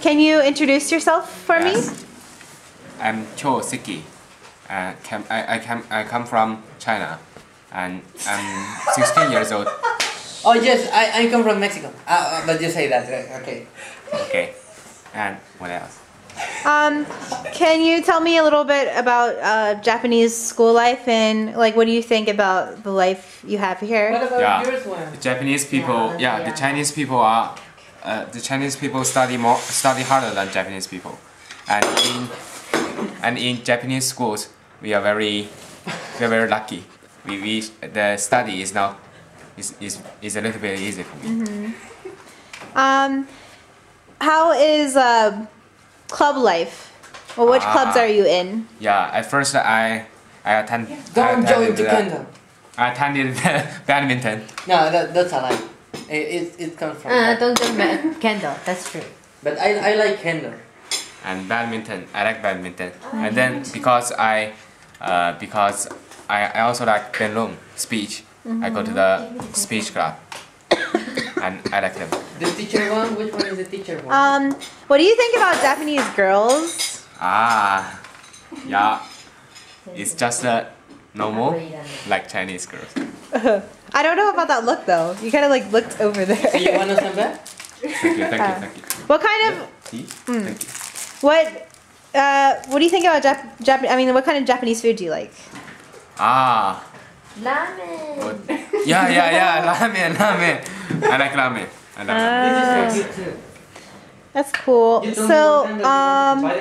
Can you introduce yourself for me? I'm Cho Siki. I come from China, and I'm 16 years old. Oh yes, I come from Mexico. But you say that, okay. Okay. And what else? Can you tell me a little bit about Japanese school life and like what do you think about the life you have here? What about Yeah, yours one? the Japanese people. The Chinese people are. The Chinese people study harder than Japanese people, and in Japanese schools we are very lucky. The study is now is a little bit easy for me. Mm-hmm. How is club life? Well, which clubs are you in? Yeah, at first I attended. Don't join the Kendo. I attended badminton. No, that's a lie. It comes from. Don't join Kendo. That's true. But I like Kendo. And badminton, I like badminton. And then because I also like Benlong speech. I go to the speech club, and I like them. The teacher one? Which one is the teacher one? What do you think about Japanese girls? Yeah, it's just normal, like Chinese girls. I don't know about that look though. You kind of like looked over there. So you want to stand back? Thank you. What kind of? Thank you. What do you think about Japanese? I mean, what kind of Japanese food do you like? Ramen. Yeah, ramen. I like ramen. This is good too. That's cool. So,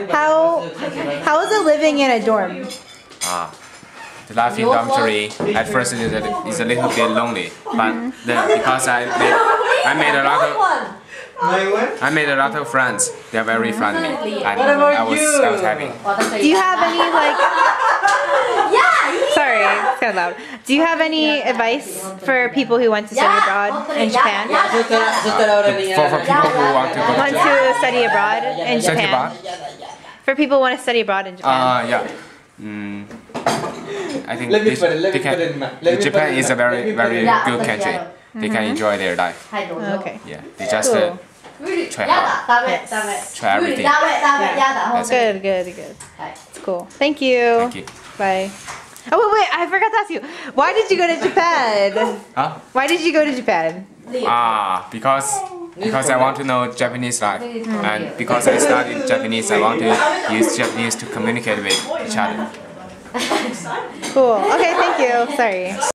how is it living in a dorm? The life in dormitory at first is a little bit lonely, but because I made a lot of friends. They're very friendly, and I was happy. Do you have any like? Sorry, it's kind of loud. Do you have any advice for people who want to study abroad in Japan? For people who want to go Want to study abroad in Study Japan? abroad? For people who want to study abroad in Japan. Yeah. I think Japan is a very good country. They can enjoy their life. Okay. Yeah, they just Cool. try hard. Try everything. That's it. Good. It's cool. Thank you. Thank you. Bye. Oh wait, I forgot to ask you. Why did you go to Japan? Huh? Why did you go to Japan? Because I want to know Japanese life, and because I studied Japanese, I want to use Japanese to communicate with each other. Cool. Okay, thank you. Sorry.